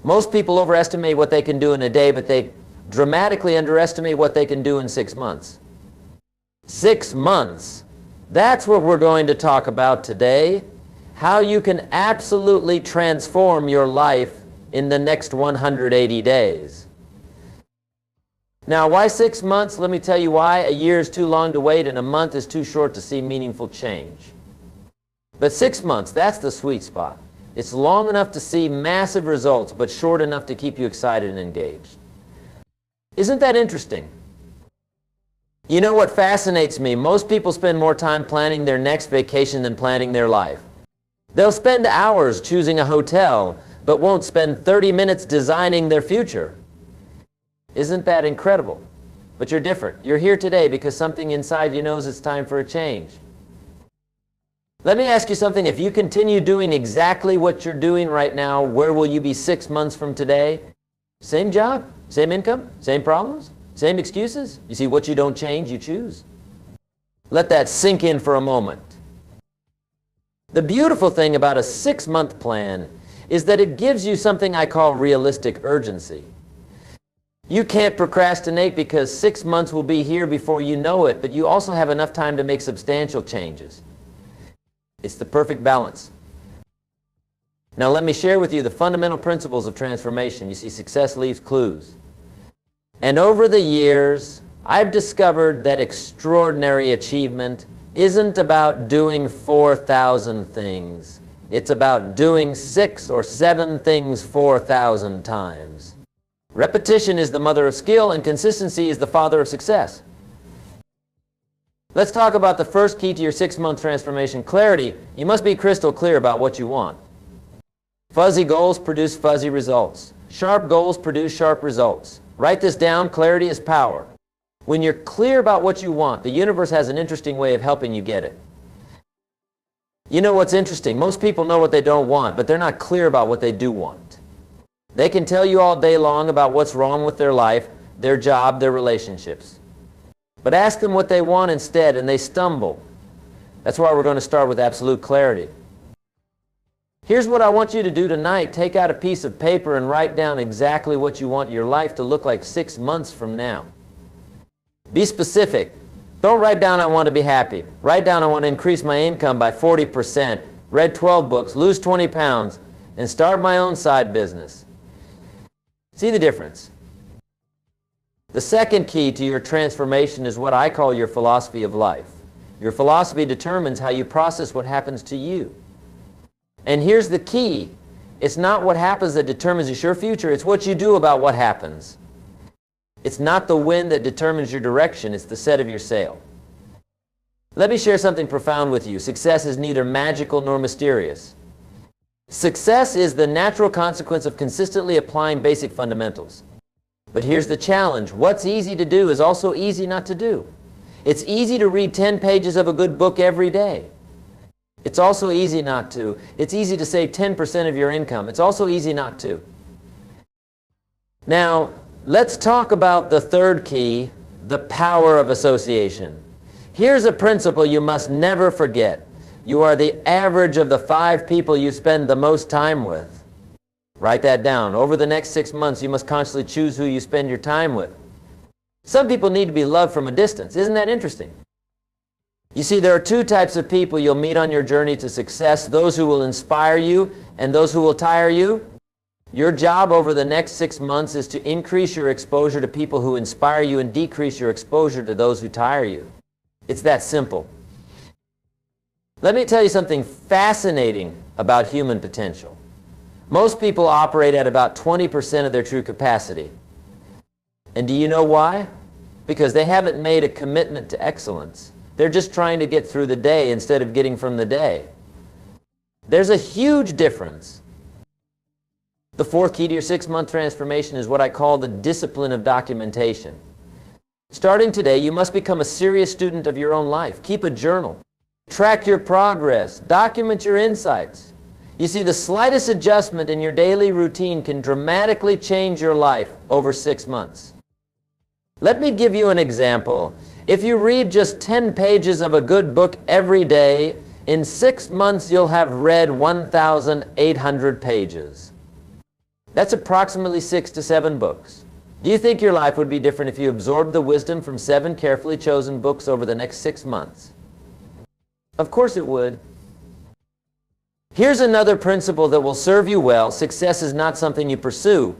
Most people overestimate what they can do in a day, but they dramatically underestimate what they can do in 6 months. 6 months. That's what we're going to talk about today. How you can absolutely transform your life in the next 180 days. Now, why 6 months? Let me tell you why. A year is too long to wait, and a month is too short to see meaningful change. But 6 months, that's the sweet spot. It's long enough to see massive results, but short enough to keep you excited and engaged. Isn't that interesting? You know what fascinates me? Most people spend more time planning their next vacation than planning their life. They'll spend hours choosing a hotel, but won't spend 30 minutes designing their future. Isn't that incredible? But you're different. You're here today because something inside you knows it's time for a change. Let me ask you something. If you continue doing exactly what you're doing right now, where will you be 6 months from today? Same job, same income, same problems, same excuses? You see, what you don't change, you choose. Let that sink in for a moment. The beautiful thing about a 6-month plan is that it gives you something I call realistic urgency. You can't procrastinate because 6 months will be here before you know it, but you also have enough time to make substantial changes. It's the perfect balance. Now let me share with you the fundamental principles of transformation. You see, success leaves clues. And over the years, I've discovered that extraordinary achievement isn't about doing 4,000 things. It's about doing 6 or 7 things 4,000 times. Repetition is the mother of skill, and consistency is the father of success. Let's talk about the first key to your 6-month transformation, clarity. You must be crystal clear about what you want. Fuzzy goals produce fuzzy results. Sharp goals produce sharp results. Write this down. Clarity is power. When you're clear about what you want, the universe has an interesting way of helping you get it. You know what's interesting? Most people know what they don't want, but they're not clear about what they do want. They can tell you all day long about what's wrong with their life, their job, their relationships. But ask them what they want instead, and they stumble. That's why we're going to start with absolute clarity. Here's what I want you to do tonight. Take out a piece of paper and write down exactly what you want your life to look like 6 months from now. Be specific. Don't write down, I want to be happy. Write down, I want to increase my income by 40%, read 12 books, lose 20 pounds, and start my own side business. See the difference? The second key to your transformation is what I call your philosophy of life. Your philosophy determines how you process what happens to you. And here's the key. It's not what happens that determines your future. It's what you do about what happens. It's not the wind that determines your direction. It's the set of your sail. Let me share something profound with you. Success is neither magical nor mysterious. Success is the natural consequence of consistently applying basic fundamentals. But here's the challenge. What's easy to do is also easy not to do. It's easy to read 10 pages of a good book every day. It's also easy not to. It's easy to save 10% of your income. It's also easy not to. Now, let's talk about the third key, the power of association. Here's a principle you must never forget. You are the average of the 5 people you spend the most time with. Write that down. Over the next 6 months, you must constantly choose who you spend your time with. Some people need to be loved from a distance. Isn't that interesting? You see, there are 2 types of people you'll meet on your journey to success, those who will inspire you and those who will tire you. Your job over the next 6 months is to increase your exposure to people who inspire you and decrease your exposure to those who tire you. It's that simple. Let me tell you something fascinating about human potential. Most people operate at about 20% of their true capacity. And do you know why? Because they haven't made a commitment to excellence. They're just trying to get through the day instead of getting from the day. There's a huge difference. The fourth key to your 6-month transformation is what I call the discipline of documentation. Starting today, you must become a serious student of your own life. Keep a journal. Track your progress. Document your insights. You see, the slightest adjustment in your daily routine can dramatically change your life over 6 months. Let me give you an example. If you read just 10 pages of a good book every day, in 6 months you'll have read 1,800 pages. That's approximately 6 to 7 books. Do you think your life would be different if you absorbed the wisdom from 7 carefully chosen books over the next 6 months? Of course it would. Here's another principle that will serve you well. Success is not something you pursue.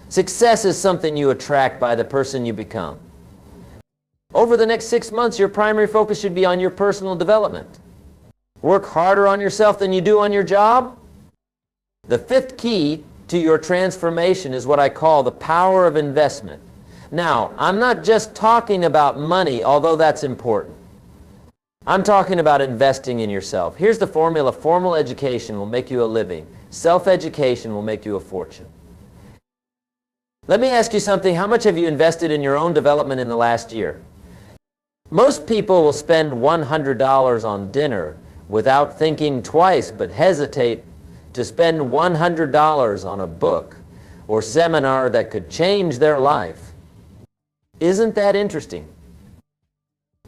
Success is something you attract by the person you become. Over the next 6 months, your primary focus should be on your personal development. Work harder on yourself than you do on your job. The 5th key to your transformation is what I call the power of investment. Now, I'm not just talking about money, although that's important. I'm talking about investing in yourself. Here's the formula. Formal education will make you a living. Self-education will make you a fortune. Let me ask you something. How much have you invested in your own development in the last year? Most people will spend $100 on dinner without thinking twice, but hesitate to spend $100 on a book or seminar that could change their life. Isn't that interesting?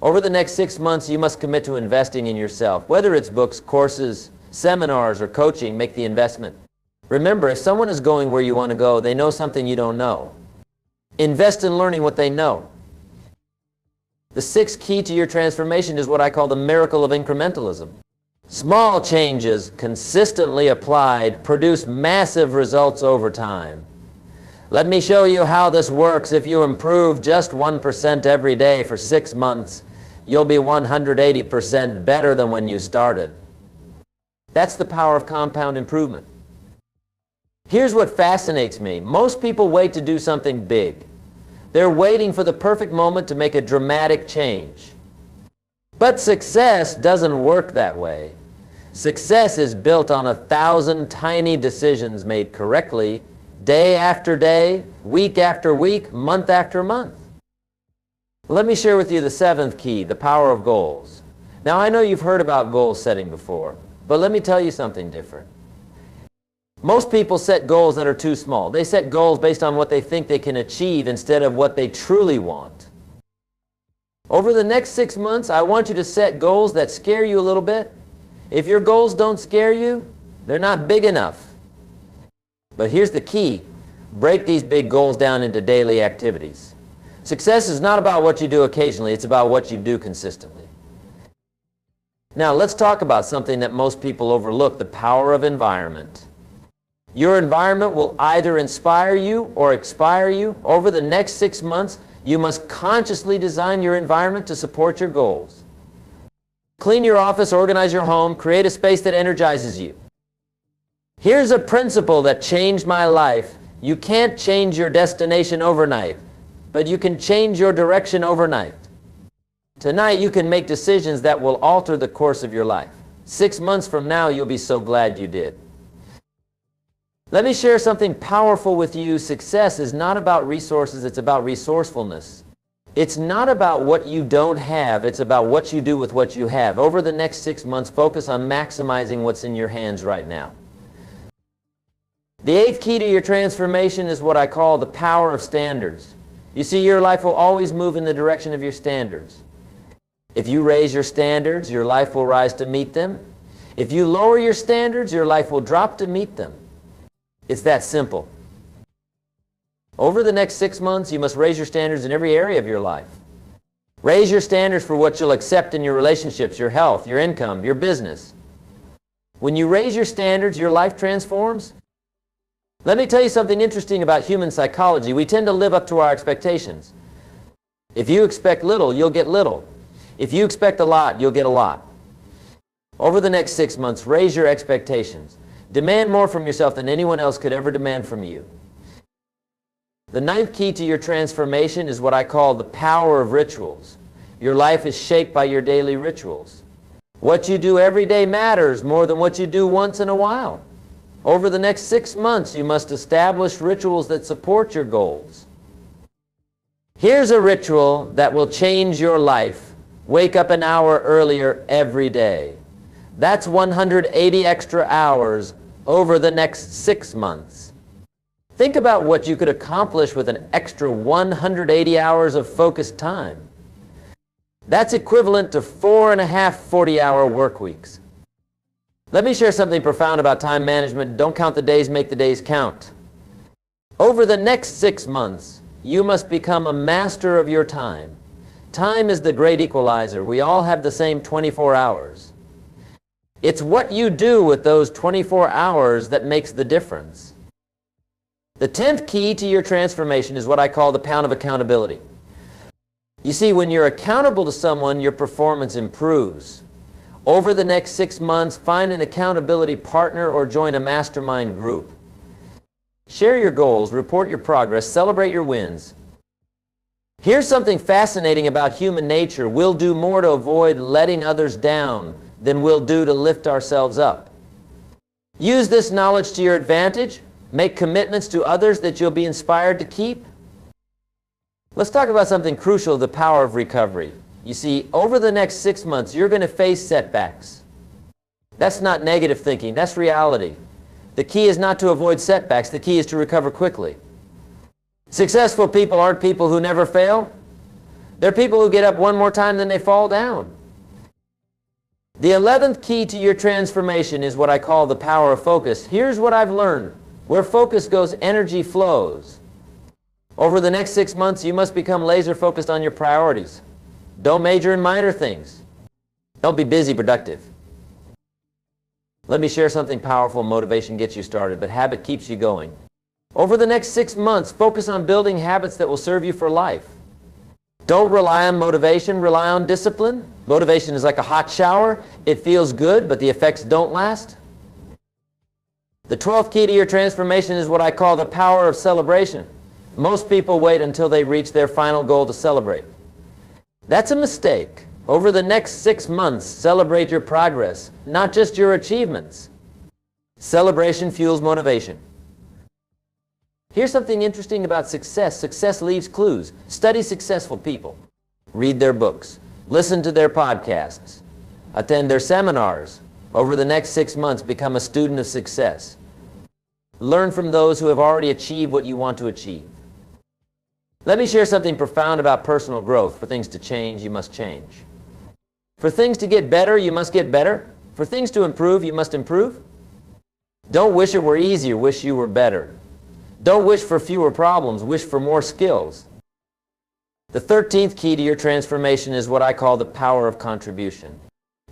Over the next 6 months, you must commit to investing in yourself. Whether it's books, courses, seminars, or coaching, make the investment. Remember, if someone is going where you want to go, they know something you don't know. Invest in learning what they know. The 6th key to your transformation is what I call the miracle of incrementalism. Small changes consistently applied produce massive results over time. Let me show you how this works. If you improve just 1% every day for 6 months, you'll be 180% better than when you started. That's the power of compound improvement. Here's what fascinates me. Most people wait to do something big. They're waiting for the perfect moment to make a dramatic change. But success doesn't work that way. Success is built on 1,000 tiny decisions made correctly, day after day, week after week, month after month. Let me share with you the 7th key, the power of goals. Now, I know you've heard about goal setting before, but let me tell you something different. Most people set goals that are too small. They set goals based on what they think they can achieve instead of what they truly want. Over the next 6 months, I want you to set goals that scare you a little bit. If your goals don't scare you, they're not big enough. But here's the key. Break these big goals down into daily activities. Success is not about what you do occasionally, it's about what you do consistently. Now, let's talk about something that most people overlook, the power of environment. Your environment will either inspire you or expire you. Over the next 6 months, you must consciously design your environment to support your goals. Clean your office, organize your home, create a space that energizes you. Here's a principle that changed my life. You can't change your destination overnight, but you can change your direction overnight. Tonight, you can make decisions that will alter the course of your life. 6 months from now, you'll be so glad you did. Let me share something powerful with you. Success is not about resources, it's about resourcefulness. It's not about what you don't have, it's about what you do with what you have. Over the next 6 months, focus on maximizing what's in your hands right now. The 8th key to your transformation is what I call the power of standards. You see, your life will always move in the direction of your standards. If you raise your standards, your life will rise to meet them. If you lower your standards, your life will drop to meet them. It's that simple. Over the next 6 months, you must raise your standards in every area of your life. Raise your standards for what you'll accept in your relationships, your health, your income, your business. When you raise your standards, your life transforms. Let me tell you something interesting about human psychology. We tend to live up to our expectations. If you expect little, you'll get little. If you expect a lot, you'll get a lot. Over the next 6 months, raise your expectations. Demand more from yourself than anyone else could ever demand from you. The 9th key to your transformation is what I call the power of rituals. Your life is shaped by your daily rituals. What you do every day matters more than what you do once in a while. Over the next 6 months, you must establish rituals that support your goals. Here's a ritual that will change your life. Wake up an hour earlier every day. That's 180 extra hours over the next 6 months. Think about what you could accomplish with an extra 180 hours of focused time. That's equivalent to 4.5 40-hour work weeks. Let me share something profound about time management. Don't count the days, make the days count. Over the next 6 months, you must become a master of your time. Time is the great equalizer. We all have the same 24 hours. It's what you do with those 24 hours that makes the difference. The 10th key to your transformation is what I call the pound of accountability. You see, when you're accountable to someone, your performance improves. Over the next 6 months, find an accountability partner or join a mastermind group. Share your goals, report your progress, celebrate your wins. Here's something fascinating about human nature. We'll do more to avoid letting others down than we'll do to lift ourselves up. Use this knowledge to your advantage. Make commitments to others that you'll be inspired to keep. Let's talk about something crucial, the power of recovery. You see, over the next 6 months, you're going to face setbacks. That's not negative thinking, that's reality. The key is not to avoid setbacks, the key is to recover quickly. Successful people aren't people who never fail. They're people who get up one more time than they fall down. The 11th key to your transformation is what I call the power of focus. Here's what I've learned. Where focus goes, energy flows. Over the next 6 months, you must become laser focused on your priorities. Don't major in minor things. Don't be busy, productive. Let me share something powerful. Motivation gets you started, but habit keeps you going. Over the next 6 months, focus on building habits that will serve you for life. Don't rely on motivation, rely on discipline. Motivation is like a hot shower. It feels good, but the effects don't last. The 12th key to your transformation is what I call the power of celebration. Most people wait until they reach their final goal to celebrate. That's a mistake. Over the next 6 months, celebrate your progress, not just your achievements. Celebration fuels motivation. Here's something interesting about success. Success leaves clues. Study successful people. Read their books. Listen to their podcasts. Attend their seminars. Over the next 6 months, become a student of success. Learn from those who have already achieved what you want to achieve. Let me share something profound about personal growth. For things to change, you must change. For things to get better, you must get better. For things to improve, you must improve. Don't wish it were easier, wish you were better. Don't wish for fewer problems, wish for more skills. The 13th key to your transformation is what I call the power of contribution.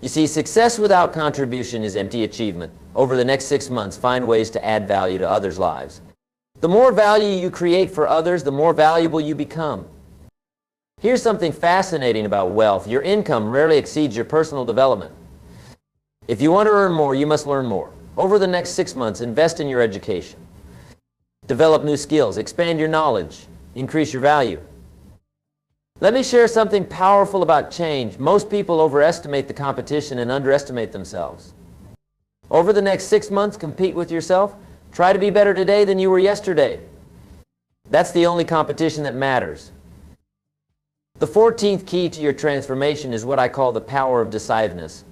You see, success without contribution is empty achievement. Over the next 6 months, find ways to add value to others' lives. The more value you create for others, the more valuable you become. Here's something fascinating about wealth. Your income rarely exceeds your personal development. If you want to earn more, you must learn more. Over the next 6 months, invest in your education. Develop new skills, expand your knowledge, increase your value. Let me share something powerful about change. Most people overestimate the competition and underestimate themselves. Over the next 6 months, compete with yourself. Try to be better today than you were yesterday. That's the only competition that matters. The 14th key to your transformation is what I call the power of decisiveness.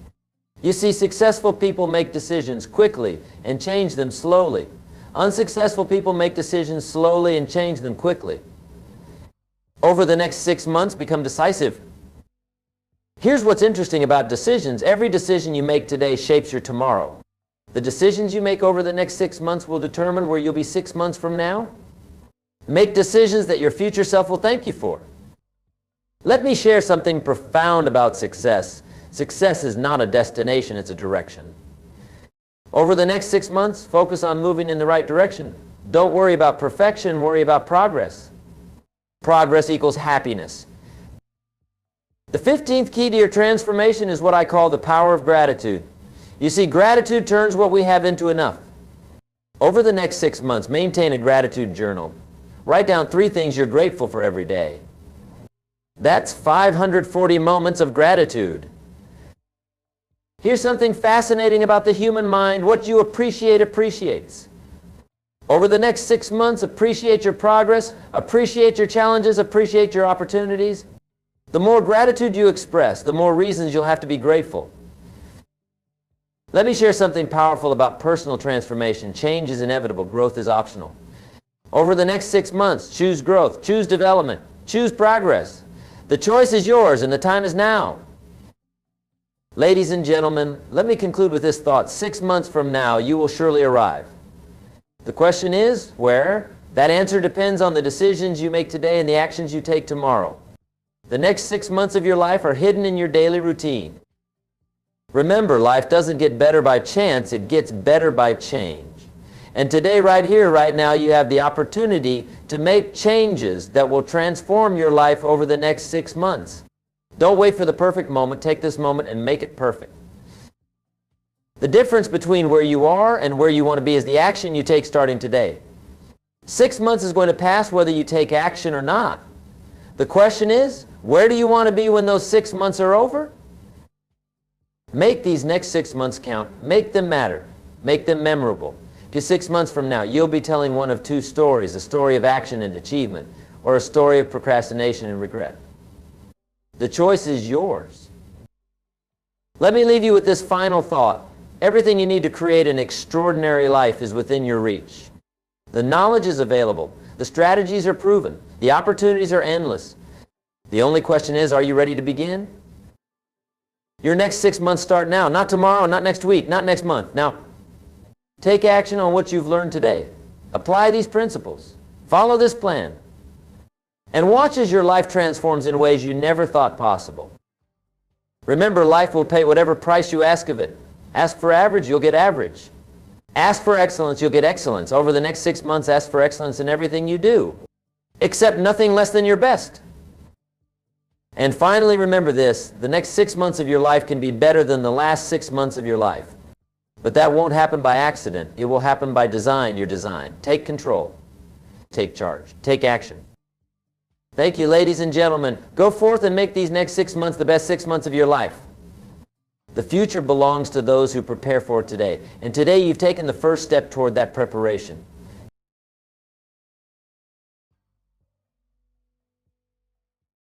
You see, successful people make decisions quickly and change them slowly. Unsuccessful people make decisions slowly and change them quickly. Over the next 6 months, become decisive. Here's what's interesting about decisions. Every decision you make today shapes your tomorrow. The decisions you make over the next 6 months will determine where you'll be 6 months from now. Make decisions that your future self will thank you for. Let me share something profound about success. Success is not a destination, it's a direction. Over the next 6 months, focus on moving in the right direction. Don't worry about perfection, worry about progress. Progress equals happiness. The 15th key to your transformation is what I call the power of gratitude. You see, gratitude turns what we have into enough. Over the next 6 months, maintain a gratitude journal. Write down 3 things you're grateful for every day. That's 540 moments of gratitude. Here's something fascinating about the human mind. What you appreciate appreciates. Over the next 6 months, appreciate your progress, appreciate your challenges, appreciate your opportunities. The more gratitude you express, the more reasons you'll have to be grateful. Let me share something powerful about personal transformation. Change is inevitable, growth is optional. Over the next 6 months, choose growth, choose development, choose progress. The choice is yours and the time is now. Ladies and gentlemen, let me conclude with this thought. 6 months from now, you will surely arrive. The question is, where? That answer depends on the decisions you make today and the actions you take tomorrow. The next 6 months of your life are hidden in your daily routine. Remember, life doesn't get better by chance, it gets better by change. And today, right here, right now, you have the opportunity to make changes that will transform your life over the next 6 months. Don't wait for the perfect moment. Take this moment and make it perfect. The difference between where you are and where you want to be is the action you take starting today. 6 months is going to pass whether you take action or not. The question is, where do you want to be when those 6 months are over? Make these next 6 months count. Make them matter. Make them memorable. Because 6 months from now, you'll be telling one of two stories, a story of action and achievement, or a story of procrastination and regret. The choice is yours. Let me leave you with this final thought. Everything you need to create an extraordinary life is within your reach. The knowledge is available. The strategies are proven. The opportunities are endless. The only question is, are you ready to begin? Your next 6 months start now. Not tomorrow, not next week, not next month. Now, take action on what you've learned today. Apply these principles. Follow this plan. And watch as your life transforms in ways you never thought possible. Remember, life will pay whatever price you ask of it. Ask for average, you'll get average. Ask for excellence, you'll get excellence. Over the next 6 months, ask for excellence in everything you do. Accept nothing less than your best. And finally, remember this, the next 6 months of your life can be better than the last 6 months of your life. But that won't happen by accident. It will happen by design, your design. Take control. Take charge. Take action. Thank you, ladies and gentlemen. Go forth and make these next 6 months the best 6 months of your life. The future belongs to those who prepare for it today. And today you've taken the first step toward that preparation.